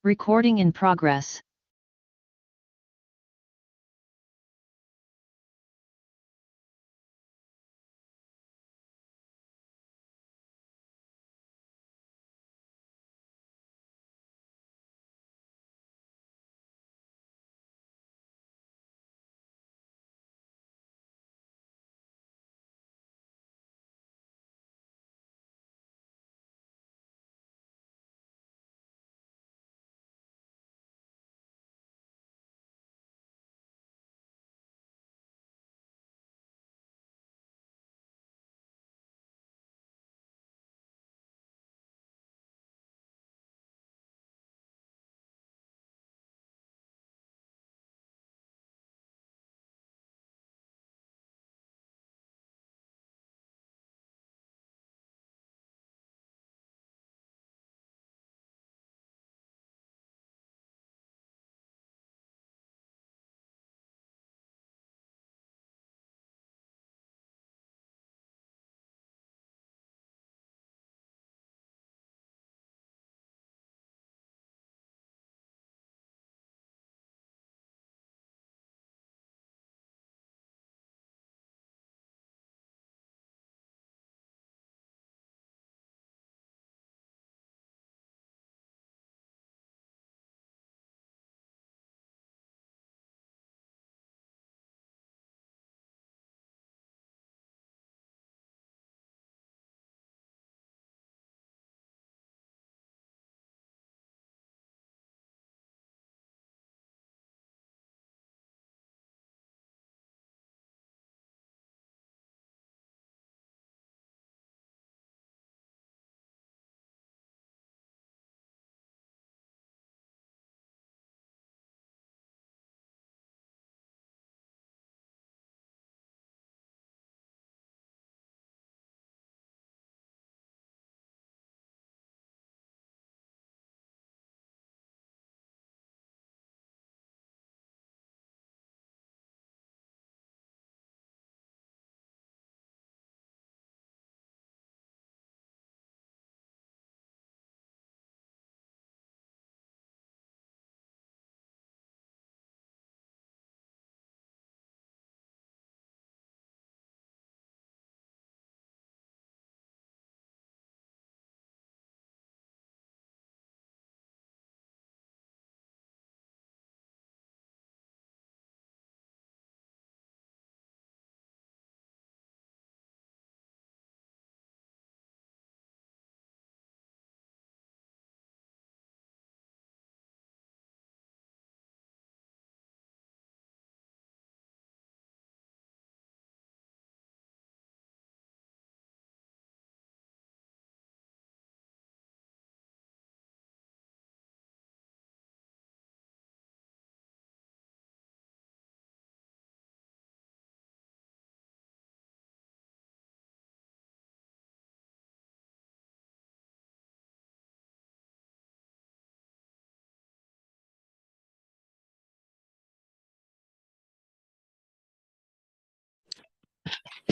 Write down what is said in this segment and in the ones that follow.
Recording in progress.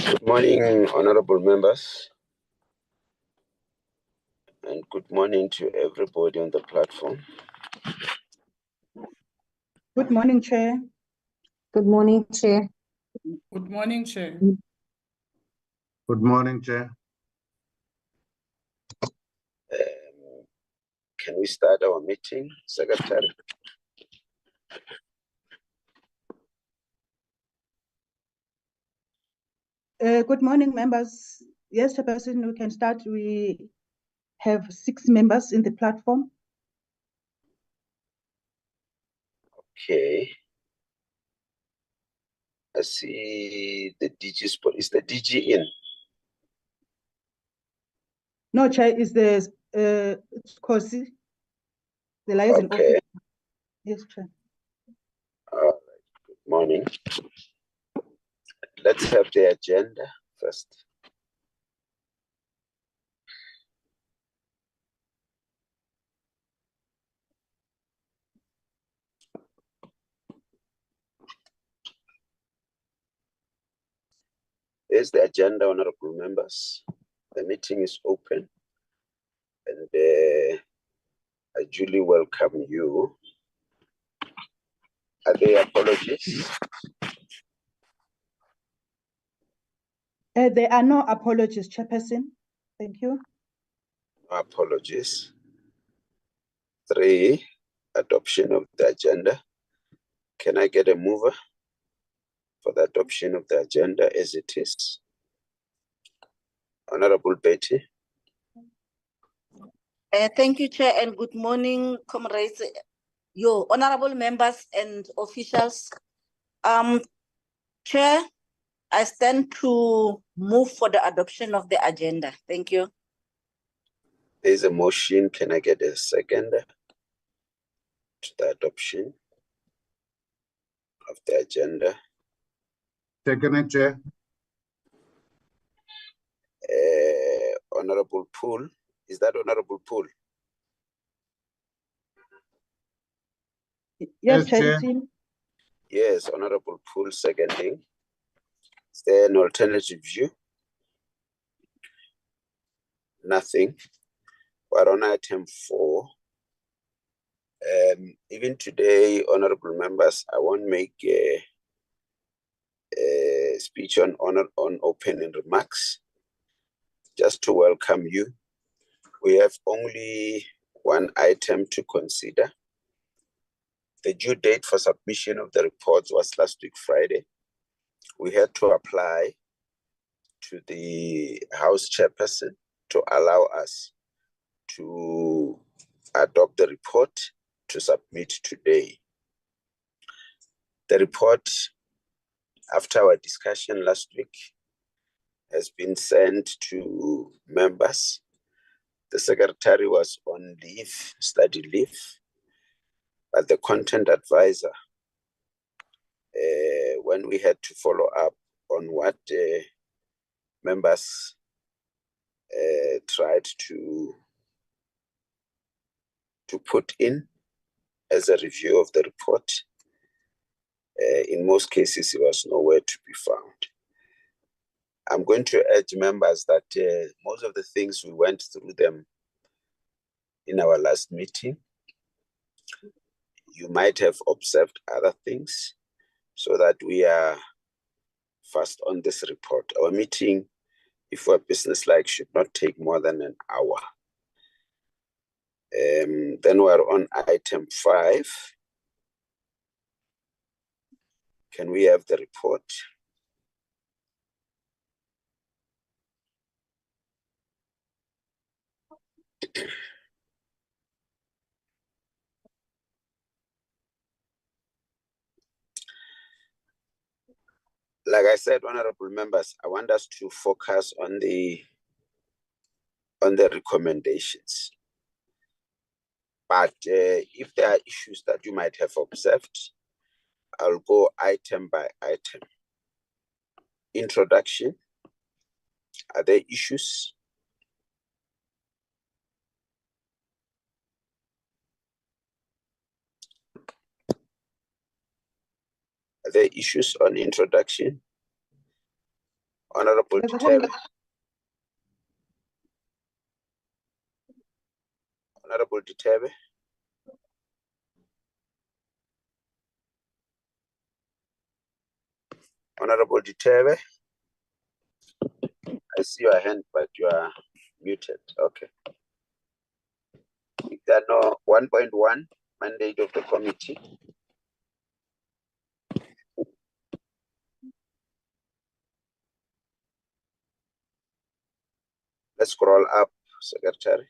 Good morning, honorable members, and good morning to everybody on the platform. Good morning, Chair. Good morning, Chair. Good morning, Chair. Good morning, Chair. Can we start our meeting, Secretary? Good morning, members. Yes, Chairperson, we can start. We have 6 members in the platform. Okay. I see the DG spot. Is the DG in? No, Chair, is the Kosi, the liaison Okay. officer. Yes, Chair. All right. Good morning. Let's have the agenda first. Here's the agenda, honorable members. The meeting is open, and I duly welcome you. Are there apologies? There are no apologies, Chairperson. Thank you. No apologies. 3, adoption of the agenda. Can I get a mover for the adoption of the agenda as it is? Honorable Betty. Thank you, Chair, and good morning, comrades, your honorable members and officials. Chair, I stand to move for the adoption of the agenda. Thank you. There's a motion. Can I get a second to the adoption of the agenda? Second, Chair. Honorable Poole. Is that Honorable Poole? Yes, Yes, Chair. Chair. it's in. Yes, Honorable Poole seconding. Is there an alternative view? Nothing. We're on item 4. Even today, honorable members, I won't make a speech on opening remarks. Just to welcome you. We have only one item to consider. The due date for submission of the reports was last week, Friday. We had to apply to the House Chairperson to allow us to adopt the report to submit today. The report, after our discussion last week, has been sent to members. The secretary was on leave, study leave, but the content advisor, when we had to follow up on what members tried to put in as a review of the report, in most cases, it was nowhere to be found. I'm going to urge members that most of the things we went through them in our last meeting. You might have observed other things so that we are fast on this report. Our meeting, if we're business-like, should not take more than an hour. Then we're on item 5. Can we have the report? Like I said, honorable members, I want us to focus on the recommendations. But if there are issues that you might have observed, I'll go item by item. Introduction. Are there issues? Are there issues on introduction? Honorable There's a Duterte. hand- Honorable Duterte. Honorable Duterte. I see your hand, but you are muted. Okay. If there are no 1.1 mandate of the committee. Let's scroll up, Secretary.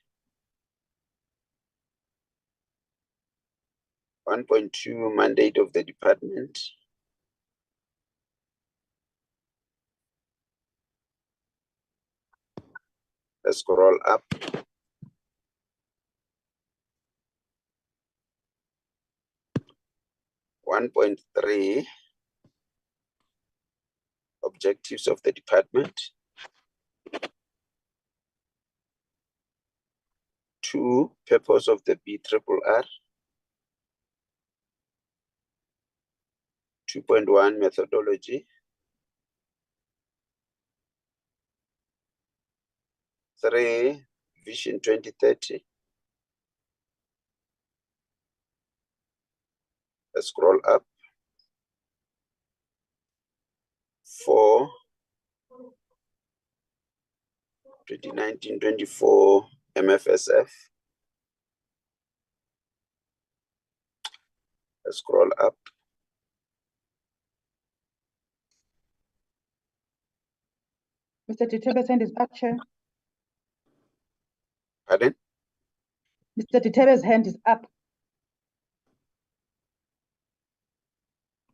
1.2 mandate of the department. Let's scroll up. (1.3) objectives of the department. 2, purpose of the BRRR. 2.1 methodology. 3, Vision 2030. Let's scroll up. 4, 2019-24 MFSF. Let's scroll up. Mr. Titebe's hand is up, Chair. Pardon? Mr. Titebe's hand is up.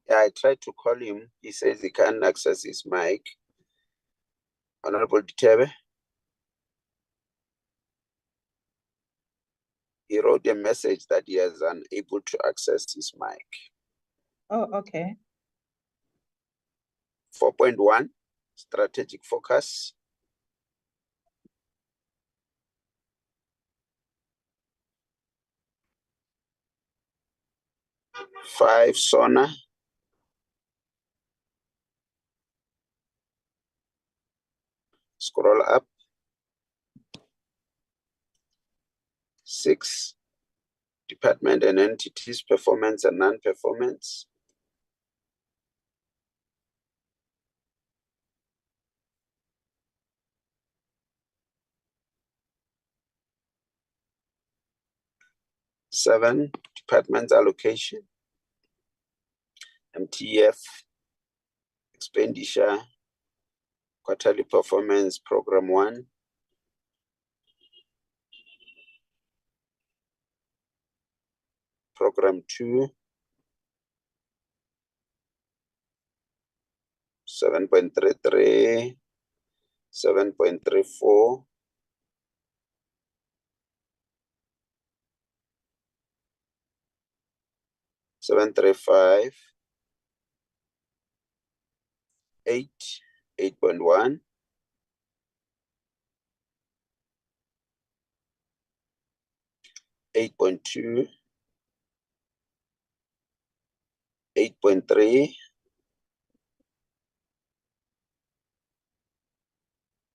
Yeah, I tried to call him. He says he can't access his mic. Honorable Ditebe. He wrote a message that he is unable to access his mic. Oh, okay. 4.1, strategic focus. Five, SONA. Scroll up. 6, department and entities, performance and non-performance. 7, department allocation. MTF, expenditure, quarterly performance, program 1. Program 2. 7.33, 7.34. 7.35, 8, 8.1, 8.2, 8.3,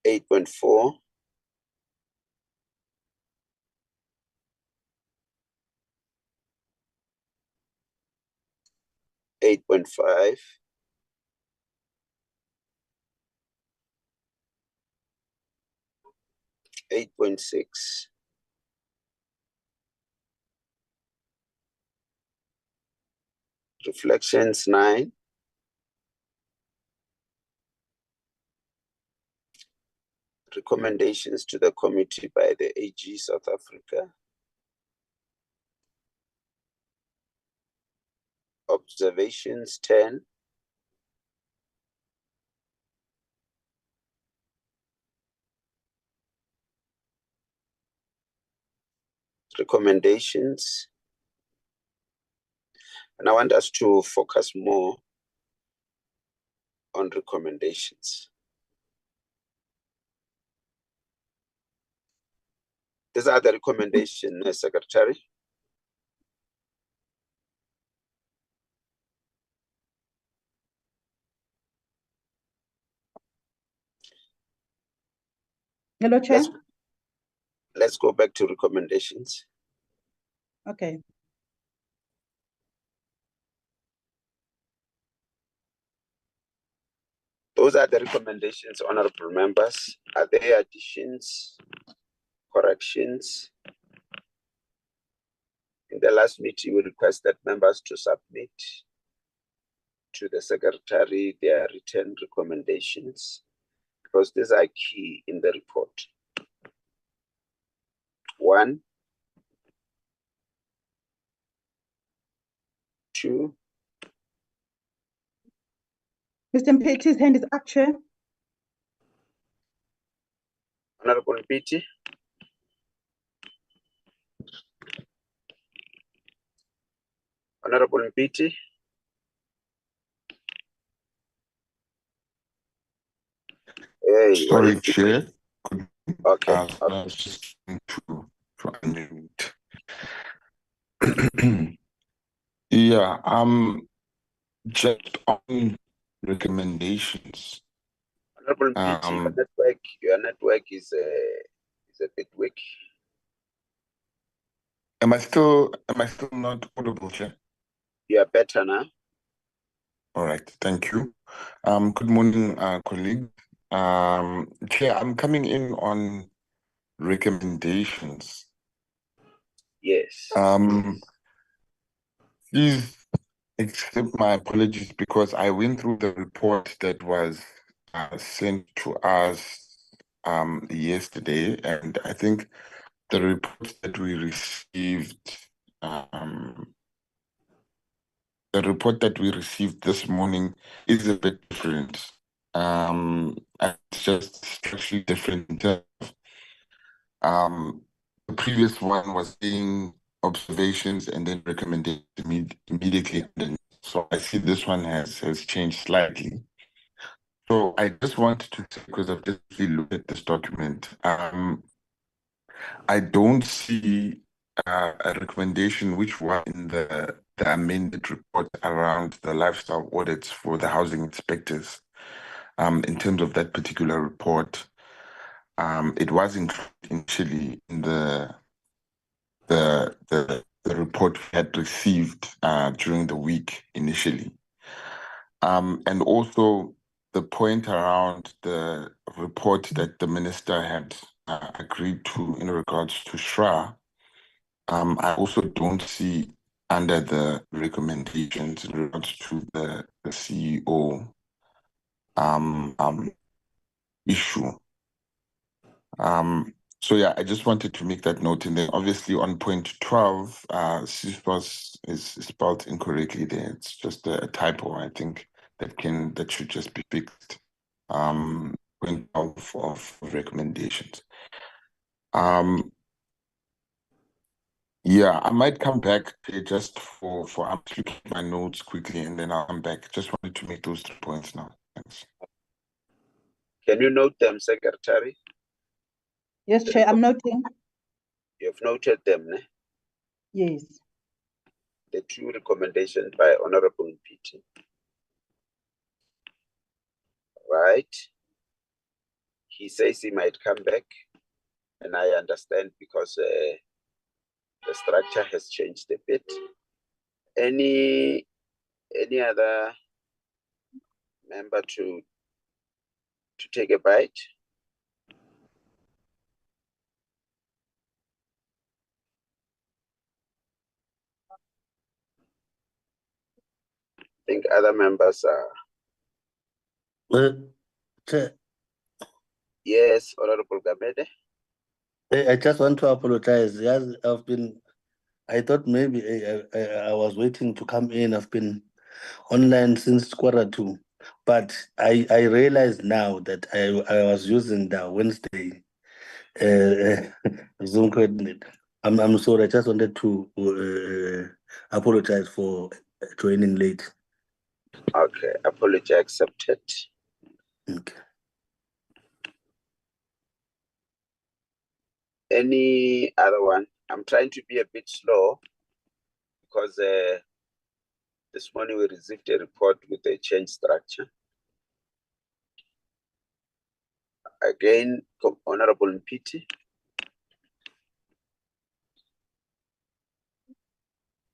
8.4, 8.5, 8.6, reflections 9, recommendations to the committee by the AG South Africa, observations 10, recommendations, and I want us to focus more on recommendations. These are the recommendations, Secretary. Hello, Chair. Let's go back to recommendations. Okay. Those are the recommendations, honorable members. Are there additions, corrections? In the last meeting, we requested members to submit to the secretary their written recommendations, because these are key in the report. 1, 2, Mr. Mpeti's hand is up, Chair. Honorable Mpeti. Honorable Mpeti. Hey, Sorry, Chair. Okay. I Okay. was just going to unmute. Yeah, just on recommendations. Honorable Mpeti, your network is a bit weak. Am I still not audible, Chair? You are better now. All right, thank you. Good morning, colleague. Chair, I'm coming in on recommendations. Yes. Please accept my apologies because I went through the report that was sent to us yesterday, and I think the report that we received, this morning is a bit different. It's just structurally different in terms of, the previous one was saying observations and then recommendations immediately. So I see this one has changed slightly. So I just wanted to say, because I've just really looked at this document, I don't see a recommendation which was in the amended report around the lifestyle audits for the housing inspectors. In terms of that particular report, it was included initially in the report we had received during the week initially. And also the point around the report that the minister had agreed to in regards to SHRA, I also don't see under the recommendations in regards to the CEO issue. So yeah, I just wanted to make that note. And then obviously on point 12, CISPOS is spelled incorrectly there. It's just a typo, I think, that should just be fixed. Point 12 of recommendations. Yeah, I might come back just for I'm looking at my notes quickly and then I'll come back. Just wanted to make those 3 points now. Thanks. Can you note them, Secretary? Yes, Chair, I'm noting. You've noted them, ne? Yes. The 2 recommendations by Honorable Mpiti. Right. He says he might come back, and I understand because the structure has changed a bit. Any other member to take a bite? I think other members are. Well, Chair, Yes, Honorable Gamede. I just want to apologize. Yes, I thought maybe I was waiting to come in. I've been online since 1:45, but I realized now that I was using the Wednesday Zoom coordinate. I'm sorry. I just wanted to apologize for joining late. Okay, apology accepted. Okay. Any other one? I'm trying to be a bit slow because this morning we received a report with a change structure. Again, Honorable Mpiti.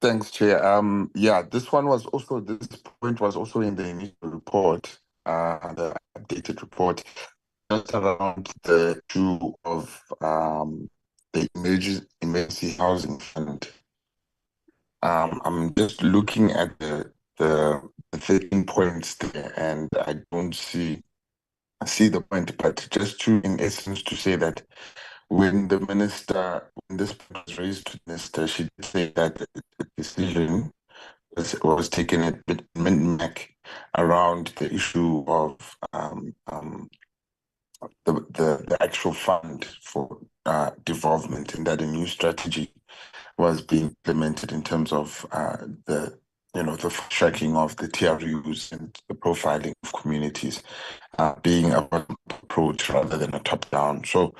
Thanks, Chair. Yeah, this point was also in the initial report, the updated report, just around the issue of the emergency housing fund. I'm just looking at the 13 points there, and I don't see the point, but just to, in essence, to say that when this point was raised to the minister, she did say that the decision was taken at mid-Mac around the issue of the actual fund for development, and that a new strategy was being implemented in terms of the tracking of the TRUs and the profiling of communities, being a bottom approach rather than a top-down. So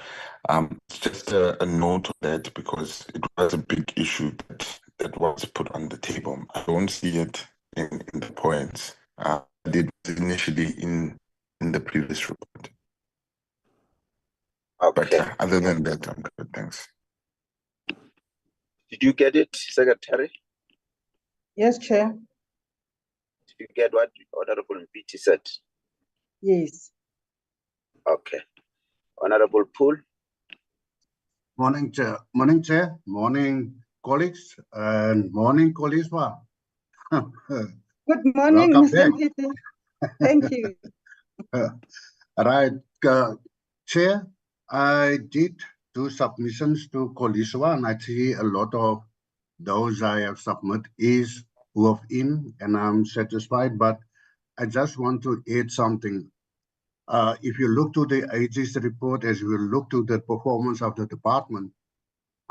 it's just a note of that because it was a big issue that was put on the table. I don't see it in the points. It was initially in the previous report. Okay. But other than that, I'm good. Thanks. Did you get it, Secretary? Yes, Chair. Did you get what Honorable Mpiti said? Yes. Okay. Honorable Poole, Morning, Chair. Morning, colleagues, and morning, colleagues. Good morning, Welcome Mr. back. Mpete. Thank you. Right, Chair, I did do submissions to Koliswa, and I see a lot of those I have submitted is within, and I'm satisfied, but I just want to add something. If you look to the AG's report, as you look to the performance of the department,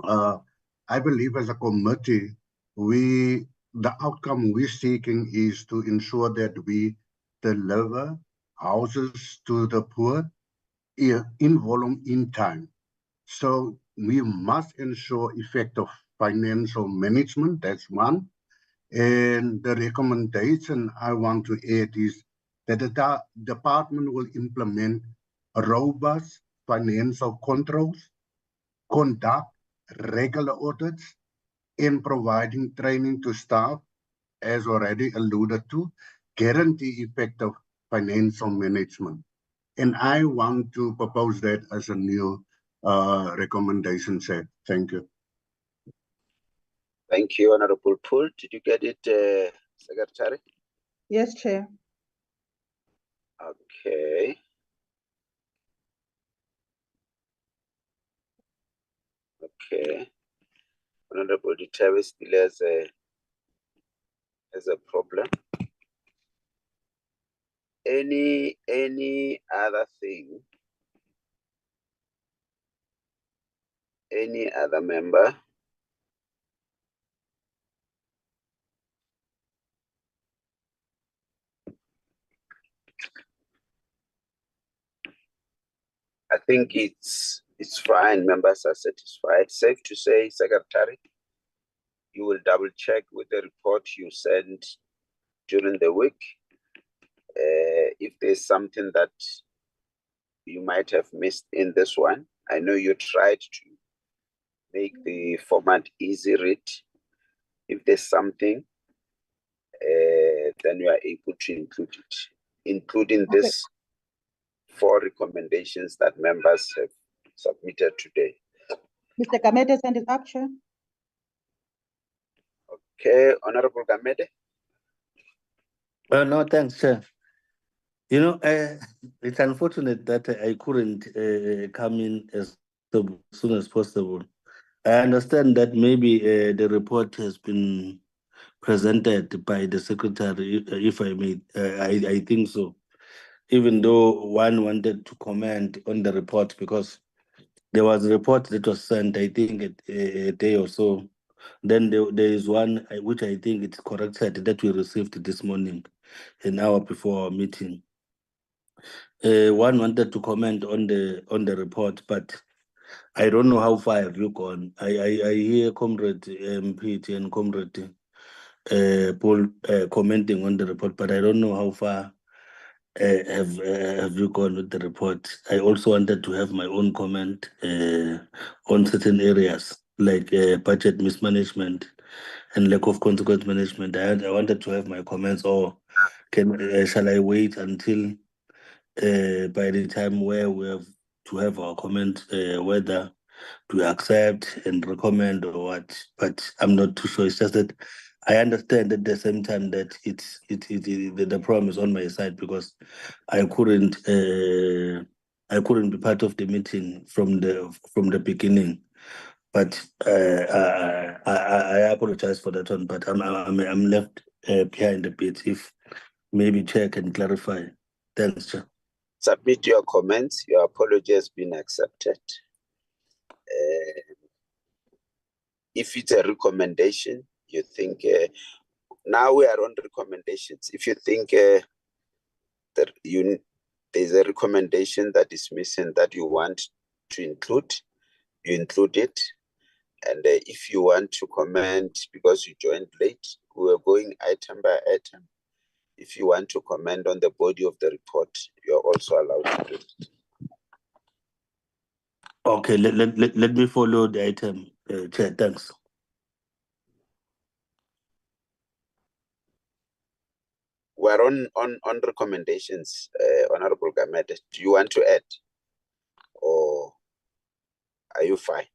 I believe as a committee, the outcome we're seeking is to ensure that we deliver houses to the poor in volume, in time. So we must ensure effective financial management. That's one. And the recommendation I want to add is that the department will implement robust financial controls, conduct regular audits, in providing training to staff, as already alluded to, guarantee effective financial management. And I want to propose that as a new recommendation set. Thank you. thank you, Honorable Poole. Did you get it, Secretary? Yes, Chair. Okay. Okay. Honorable Ditawe still has a problem. Any other thing? Any other member? I think it's fine. Members are satisfied. Safe to say, Secretary, you will double check with the report you sent during the week. If there's something that you might have missed in this one, I know you tried to make the format easy read. If there's something, then you are able to include it, including this 4 recommendations that members have submitted today. Mr. Gamete sent it up, Chair. Okay, Honorable Gamede. No, thanks, Chair. You know, it's unfortunate that I couldn't come in as soon as possible. I understand that maybe the report has been presented by the secretary, if I may. I think so. Even though one wanted to comment on the report, because there was a report that was sent, I think, a day or so. Then there is one which I think it's corrected that we received this morning, an hour before our meeting. One wanted to comment on the report, but I don't know how far have you gone. I hear Comrade Mpete and Comrade Paul commenting on the report, but I don't know how far have you gone with the report. I also wanted to have my own comment on certain areas like budget mismanagement and lack of consequence management. I wanted to have my comments, or shall I wait until by the time where we have to have our comment whether to accept and recommend or what? But I'm not too sure. It's just that I understand at the same time that the problem is on my side, because I couldn't be part of the meeting from the beginning. But I apologize for that one. But I'm left behind a bit. If maybe Chair can clarify. Thanks, Chair. Submit your comments. Your apology has been accepted. If it's a recommendation, you think, now we are on recommendations. If you think that there's a recommendation that is missing that you want to include, you include it. And if you want to comment because you joined late, we are going item by item. If you want to comment on the body of the report, you're also allowed to do it. Okay, let me follow the item, Chair. Thanks. we're on recommendations, Honorable Gamede. Do you want to add, or are you fine?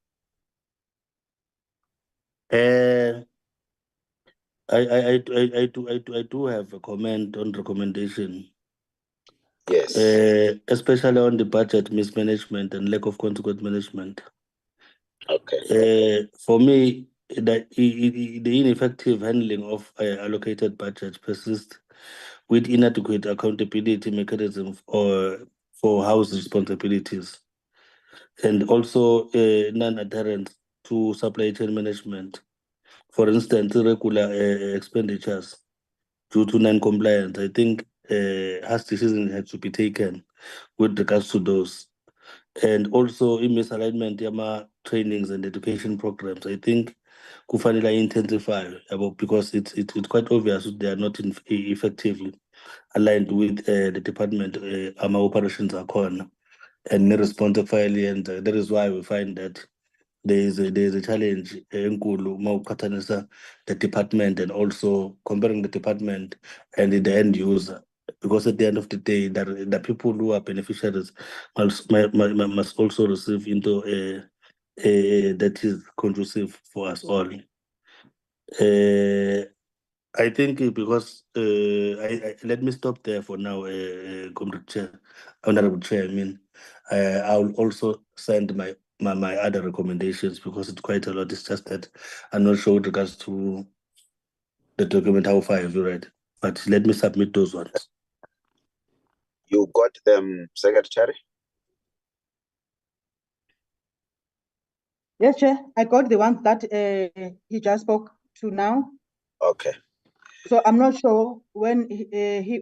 I do have a comment on recommendation. Yes. Especially on the budget mismanagement and lack of consequent management. Okay. For me, the ineffective handling of allocated budget persists with inadequate accountability mechanism for house responsibilities, and also non-adherence to supply chain management. For instance, irregular expenditures due to non-compliance. I think harsh decisions have to be taken with regards to those. And also in misalignment yama trainings and education programs. I think kufanele intensify because it's quite obvious that they are not effectively aligned with the department ama operations akhona and responsive fairly, and that is why we find that there is a challenge enkulu uma uqhathanisa the department and also comparing the department and the end user, because at the end of the day the people who are beneficiaries must also receive into that is conducive for us all. I think because let me stop there for now, Comrade Chair, Honorable Chair. I mean, I will also send my other recommendations because it's quite a lot. It's just that I'm not sure with regards to the document how far have you read, but let me submit those ones. You got them, Secretary? Yes, Chair. I got the ones that he just spoke to now. Okay. So I'm not sure when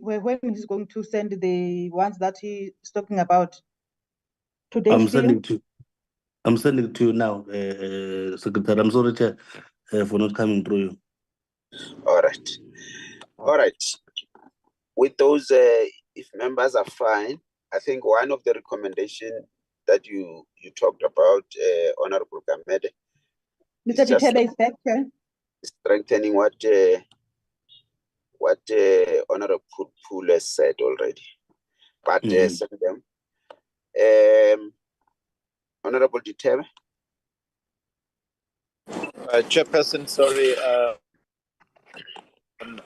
when he's going to send the ones that he's talking about today. I'm sending it to you now, Secretary. I'm sorry, Chair, for not coming through you. All right. All right. With those, if members are fine, I think one of the recommendation that you talked about, Honorable Gamede, Mr. Dithebe is back, Chair. Strengthening what Honorable Poole has said already, but send them. Honorable Dithebe. Chairperson, sorry,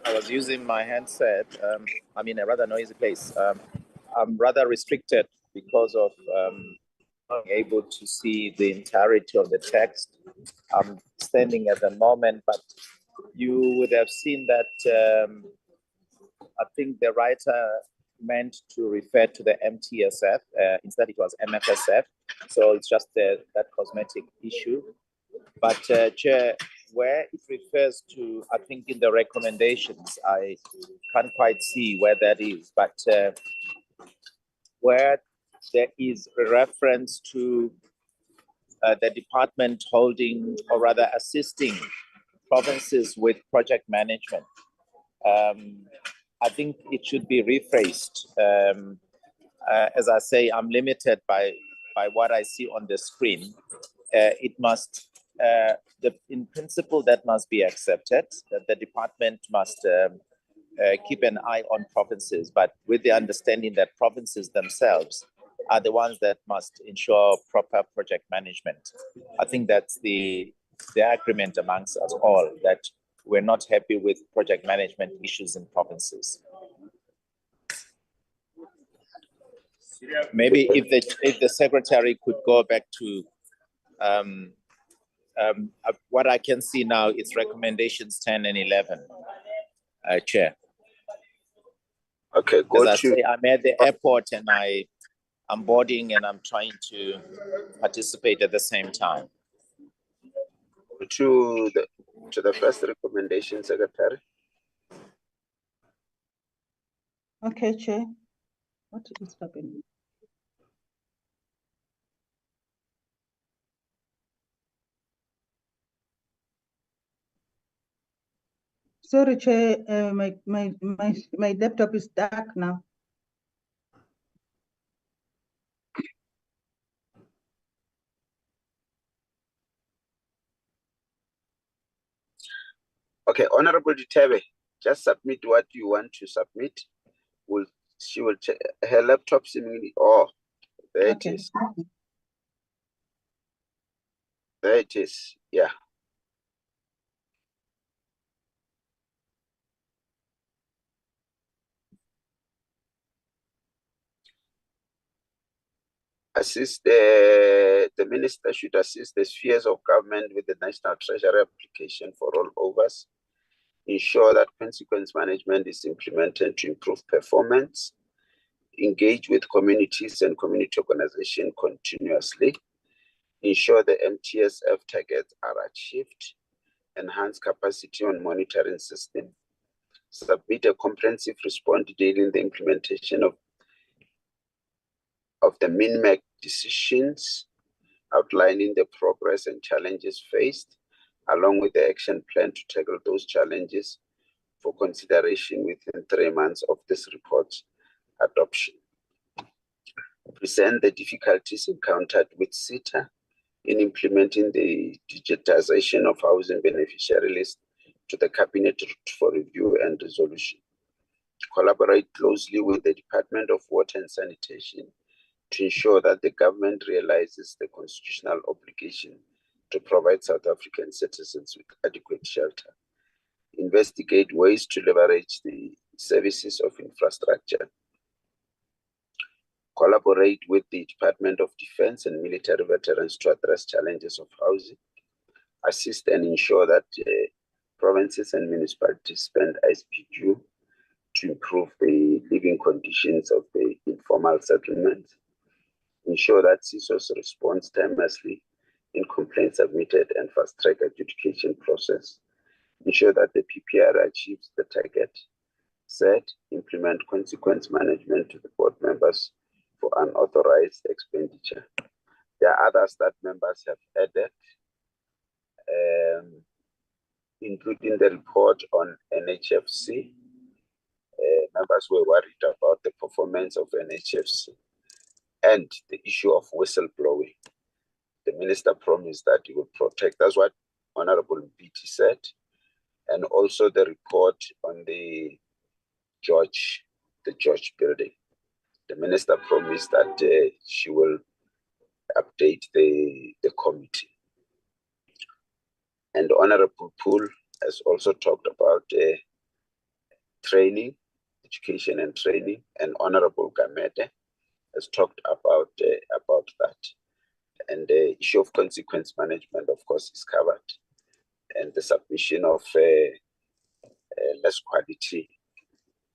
I was using my handset. I'm in a rather noisy place. I'm rather restricted because of not being able to see the entirety of the text. I'm standing at the moment, but you would have seen that I think the writer meant to refer to the MTSF. Instead, it was MFSF. So it's just that cosmetic issue. But Chair, where it refers to, I think in the recommendations, I can't quite see where that is, but where there is a reference to the department holding, or rather assisting provinces with project management. I think it should be rephrased. As I say, I'm limited by what I see on the screen. It must, in principle, that must be accepted, that the department must keep an eye on provinces, but with the understanding that provinces themselves are the ones that must ensure proper project management. I think that's the agreement amongst us all, that we're not happy with project management issues in provinces. Maybe if the secretary could go back to what I can see now, it's recommendations 10 and 11, Chair. Okay, as I say, I'm at the airport and I'm boarding and I'm trying to participate at the same time. To the first recommendation, Secretary. Okay, Chair. What is happening? Sorry, Chair, my laptop is dark now. Okay, Honorable Dithebe, Just submit what you want to submit. She will check her laptop seemingly. Oh, there it is. There it is. Yeah. The minister should assist the spheres of government with the National Treasury application for rollovers, ensure that consequence management is implemented to improve performance, engage with communities and community organizations continuously, ensure the MTSF targets are achieved, enhance capacity on monitoring system, submit a comprehensive response detailing the implementation of the MINMAC decisions, outlining the progress and challenges faced, along with the action plan to tackle those challenges for consideration within 3 months of this report's adoption. Present the difficulties encountered with SITA in implementing the digitization of housing beneficiary list to the Cabinet for review and resolution. Collaborate closely with the Department of Water and Sanitation to ensure that the government realizes the constitutional obligation to provide South African citizens with adequate shelter. Investigate ways to leverage the services of infrastructure. Collaborate with the Department of Defense and military veterans to address challenges of housing. Assist and ensure that provinces and municipalities spend ISPQ to improve the living conditions of the informal settlements. Ensure that CISOs responds timelessly in complaints submitted and fast-track adjudication process. Ensure that the PPR achieves the target set. Implement consequence management to the board members for unauthorized expenditure. There are others that members have added, including the report on NHFC. Members were worried about the performance of NHFC and the issue of whistleblowing. The minister promised that he would protect. That's what Honorable BT said. And also the report on the George building. The minister promised that she will update the committee. And Honorable Poole has also talked about training, education and training, and Honorable Gamede has talked about that. And the issue of consequence management, of course, is covered. And the submission of less quality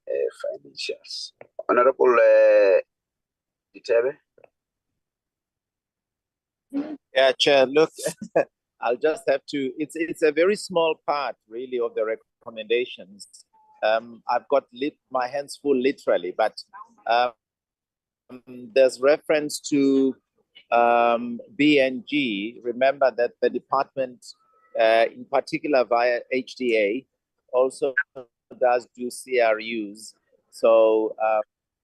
financials. Honorable Ditebe? Yeah, Chair, look, I'll just have to, it's a very small part really of the recommendations. I've got my hands full literally, but there's reference to BNG. Remember that the department, in particular via HDA, also does do CRUs. So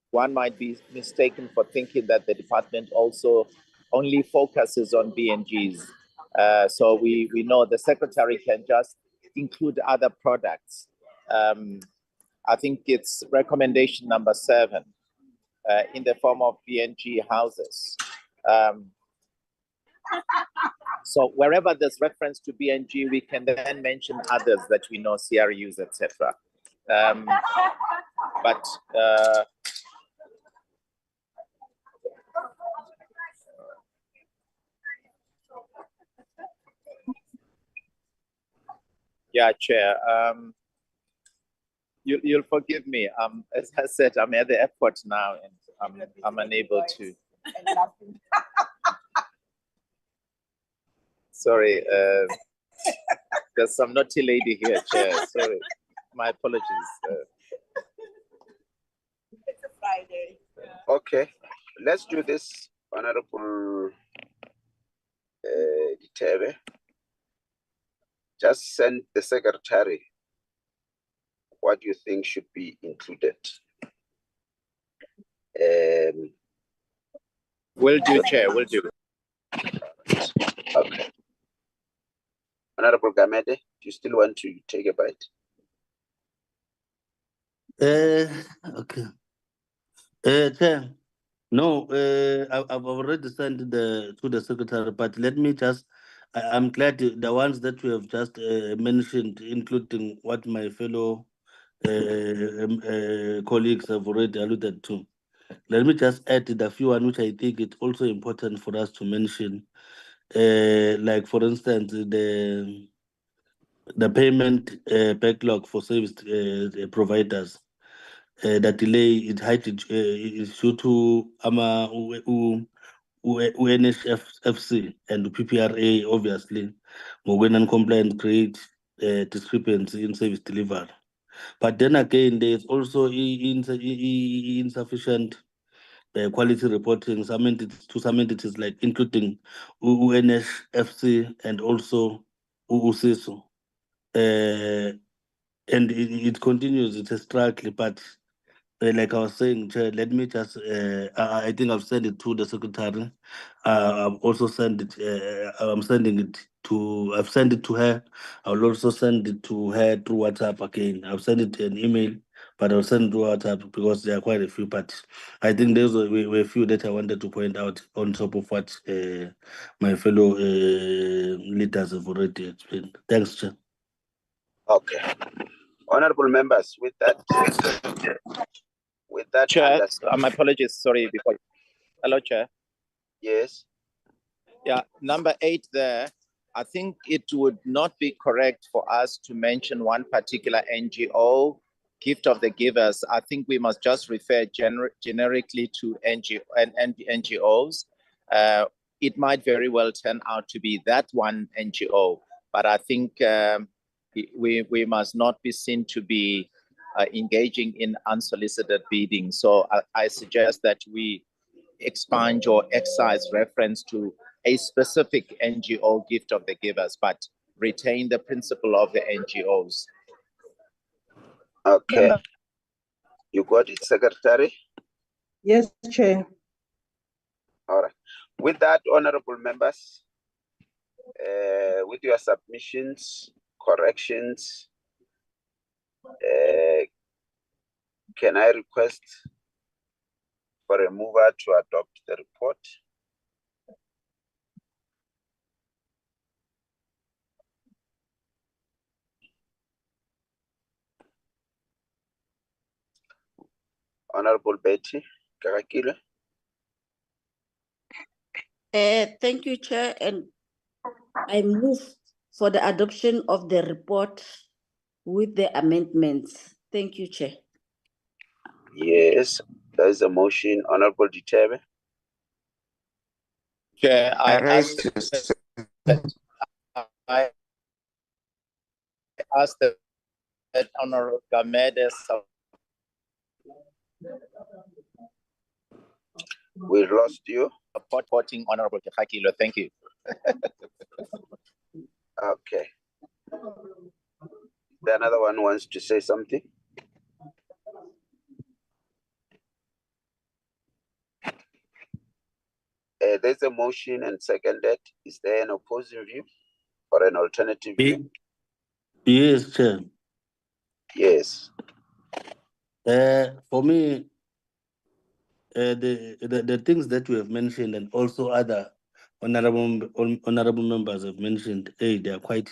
one might be mistaken for thinking that the department also only focuses on BNGs. So we know the secretary can just include other products. I think it's recommendation number 7 in the form of BNG houses. So wherever there's reference to BNG, we can then mention others that we know, CRUs, etc. Yeah, Chair. You'll forgive me. As I said, I'm at the airport now, and I'm unable to. Sorry, there's some naughty lady here, Chair. Sorry, my apologies. It's a Friday. Okay, let's do this, Honorable Ditebe. Just send the secretary what you think should be included. Will do, Chair, will do. Okay. Honorable Gamede, do you still want to take a bite? Okay. Chair, no, I've already sent to the secretary, but let me just, I'm glad the ones that you have just mentioned, including what my fellow colleagues have already alluded to. Let me just add the few one which I think it's also important for us to mention. Like for instance, the payment backlog for service providers. The delay is due to UNHFC and PPRA, obviously, when non-compliant create discrepancy in service delivery. But then again, there's also insufficient quality reporting some entities like including UNHFC and also USISO. And it continues, it's a struggle, but like I was saying, Chair, let me just, I think I've sent it to the secretary. I've also sent it, I've sent it to her. I'll also send it to her through WhatsApp again. I've sent it an email, but I'll send it through WhatsApp because there are quite a few, but I think those were a few that I wanted to point out on top of what my fellow leaders have already explained. Thanks, Chair. Okay. Honorable members, with that, Chair, my apologies, sorry, before. Hello, Chair. yes. Yeah, number 8 there, I think it would not be correct for us to mention one particular NGO, gift of the givers. I think we must just refer generically to NGOs. It might very well turn out to be that one NGO, but I think we must not be seen to be engaging in unsolicited bidding. So I suggest that we expunge or excise reference to a specific NGO gift of the givers, but retain the principle of the NGOs. Okay. You got it, Secretary? Yes, Chair. All right. With that, honorable members, with your submissions, corrections, can I request for a mover to adopt the report? Honorable Betty Karakile. Thank you, Chair, and I move for the adoption of the report with the amendments. Thank you, Chair. Yes, there is a motion. Honorable Ditabe. Chair, I asked that Honorable Gamedes. We lost you. Supporting Honorable Kekakilo. Thank you. Okay. The another one wants to say something. There's a motion and seconded. Is there an opposing view or an alternative view? Yes, Chair. Yes. For me, the things that you have mentioned and also other honorable members have mentioned, they are quite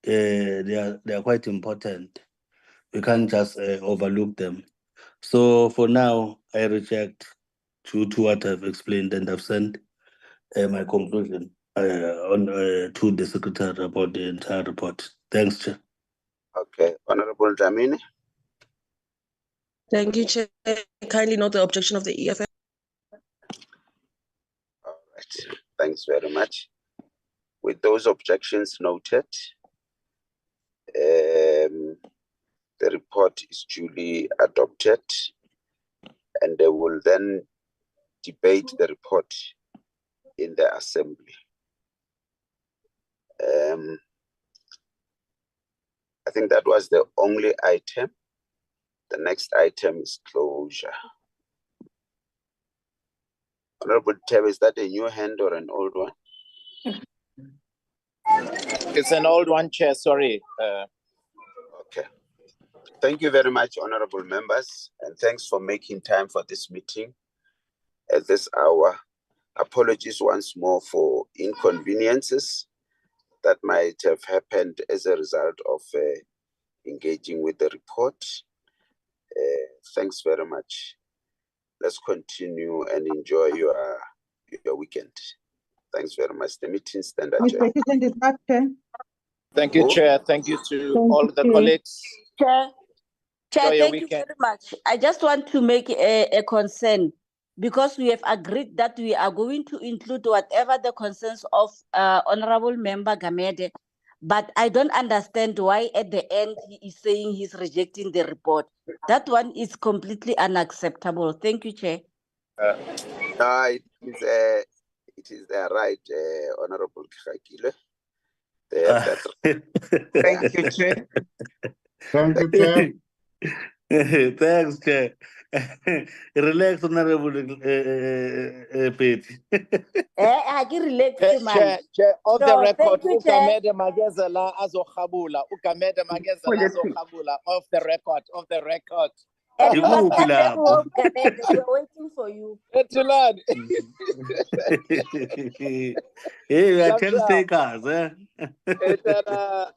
they are quite important. We can't just overlook them. So for now, I reject to what I've explained, and I've sent my conclusion to the secretary about the entire report. Thanks, Chair. Okay, Honorable Dlamini. Thank you, Chair. Kindly note the objection of the EFF. All right, thanks very much. With those objections noted, the report is duly adopted, and they will then debate the report in the assembly. I think that was the only item. The next item is closure. Honorable Tab, is that a new hand or an old one? It's an old one, Chair, sorry. Okay. Thank you very much, honorable members, and thanks for making time for this meeting at this hour. Apologies once more for inconveniences that might have happened as a result of engaging with the report. Thanks very much. Let's continue and enjoy your weekend. Thanks very much. The meeting stands adjourned. Mr. President is back, Chair. Thank you, Chair. Thank you to all the you. colleagues. Chair, Enjoy your thank you weekend. very much. I just want to make a concern because we have agreed that we are going to include whatever the concerns of Honorable Member Gamede, but I don't understand why at the end he is saying he's rejecting the report. That one is completely unacceptable. Thank you, Chair. It is right, Honorable Khakile. Thank you, Chair. Thank you, Chair. Thanks, Chair. Relax, Honorable Pete. I can relate to man. Chair, off the So, record, thank you, Chair. Ugamede Magazela Azokhabula, Ugamede Magazela Azokhabula, off the record. And you must Ikuphi come back lapho? home, Gamede. We're waiting for you. Etulad. Hey, we are Ciao, 10 ciao. takers, eh? Etana.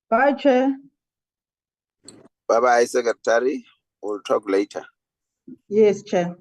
Bye, Chair. Bye-bye, Secretary. We'll talk later. Yes, Chair.